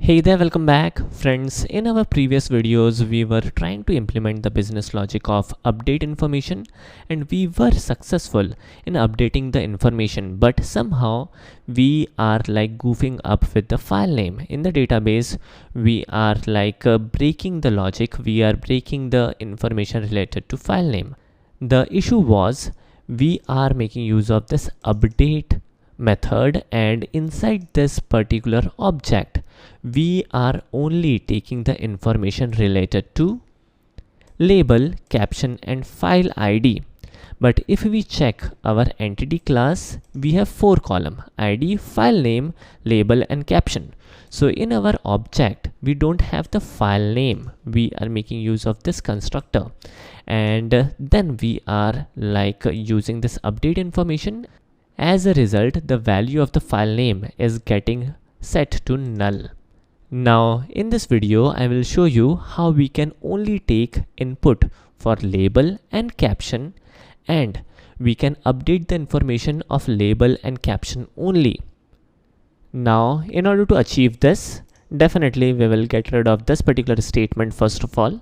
Hey there, welcome back friends. In our previous videos we were trying to implement the business logic of update information, and we were successful in updating the information, but somehow we are like goofing up with the file name in the database. We are like breaking the logic, we are breaking the information related to file name. The issue was we are making use of this update method, and inside this particular object we are only taking the information related to label, caption and file ID. But if we check our entity class, we have 4 columns: ID, file name, label and caption. So in our object we don't have the file name, we are making use of this constructor, and then we are like using this update information. As a result, the value of the file name is getting set to null. Now in this video I will show you how we can only take input for label and caption, and we can update the information of label and caption only. Now in order to achieve this, definitely we will get rid of this particular statement first of all,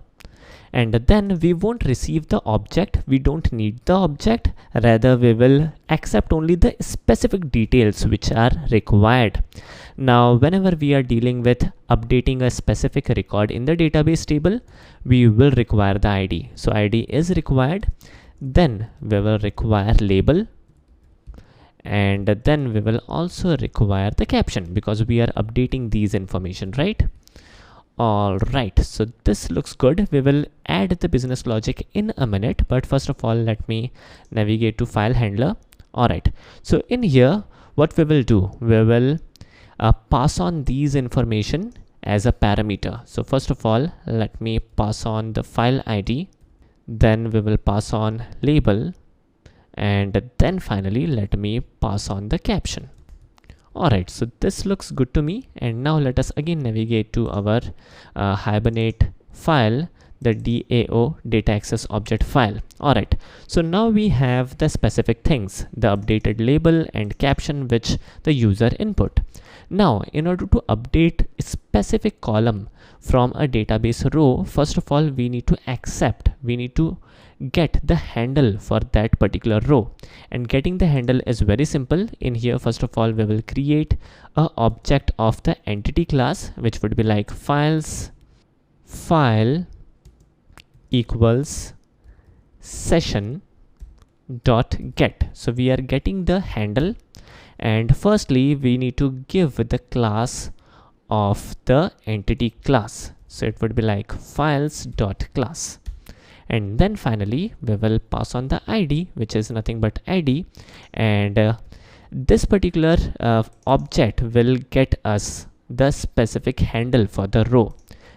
and then we won't receive the object. We don't need the object, rather we will accept only the specific details which are required. Now whenever we are dealing with updating a specific record in the database table, we will require the ID. So ID is required, then we will require label, and then we will also require the caption because we are updating these information, right? Alright, so this looks good. We will add the business logic in a minute, but first of all let me navigate to file handler. Alright, so in here what we will do, we will pass on these information as a parameter. So first of all let me pass on the file ID, then we will pass on label, and then finally let me pass on the caption. Alright, so this looks good to me, and now let us again navigate to our Hibernate file, the DAO data access object file. Alright, so now we have the specific things, the updated label and caption which the user input. Now in order to update a specific column from a database row, first of all we need to get the handle for that particular row, and getting the handle is very simple. In here first of all we will create a object of the entity class which would be like files file equals session dot get. So we are getting the handle, and firstly we need to give the class of the entity class, so it would be like files dot class, and then finally we will pass on the ID which is nothing but ID, and this particular object will get us the specific handle for the row.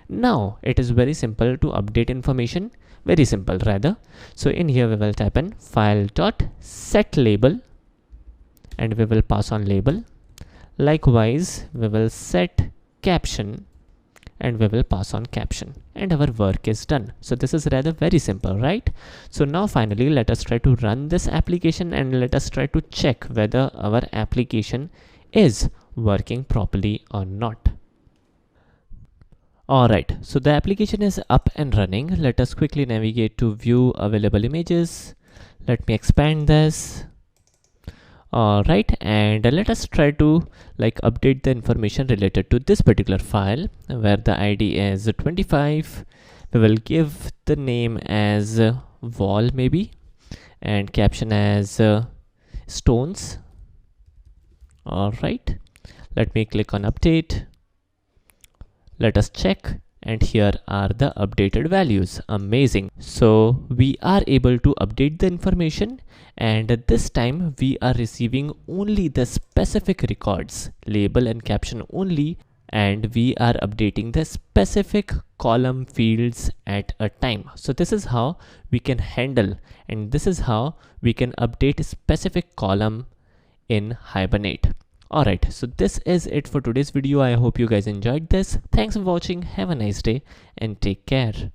Now it is very simple to update information, very simple rather. So in here we will type in file dot set label, and we will pass on label. Likewise we will set caption, and we will pass on caption, and our work is done. So this is rather very simple, right? So now finally let us try to run this application, and let us try to check whether our application is working properly or not. Alright, so the application is up and running. Let us quickly navigate to view available images. Let me expand this. Alright, and let us try to like update the information related to this particular file where the ID is 25. We will give the name as wall maybe, and caption as stones. Alright, let me click on update. Let us check, and here are the updated values. Amazing. So we are able to update the information, and this time we are receiving only the specific records, label and caption only, and we are updating the specific column fields at a time. So this is how we can handle, and this is how we can update a specific column in Hibernate. Alright, so this is it for today's video. I hope you guys enjoyed this. Thanks for watching. Have a nice day and take care.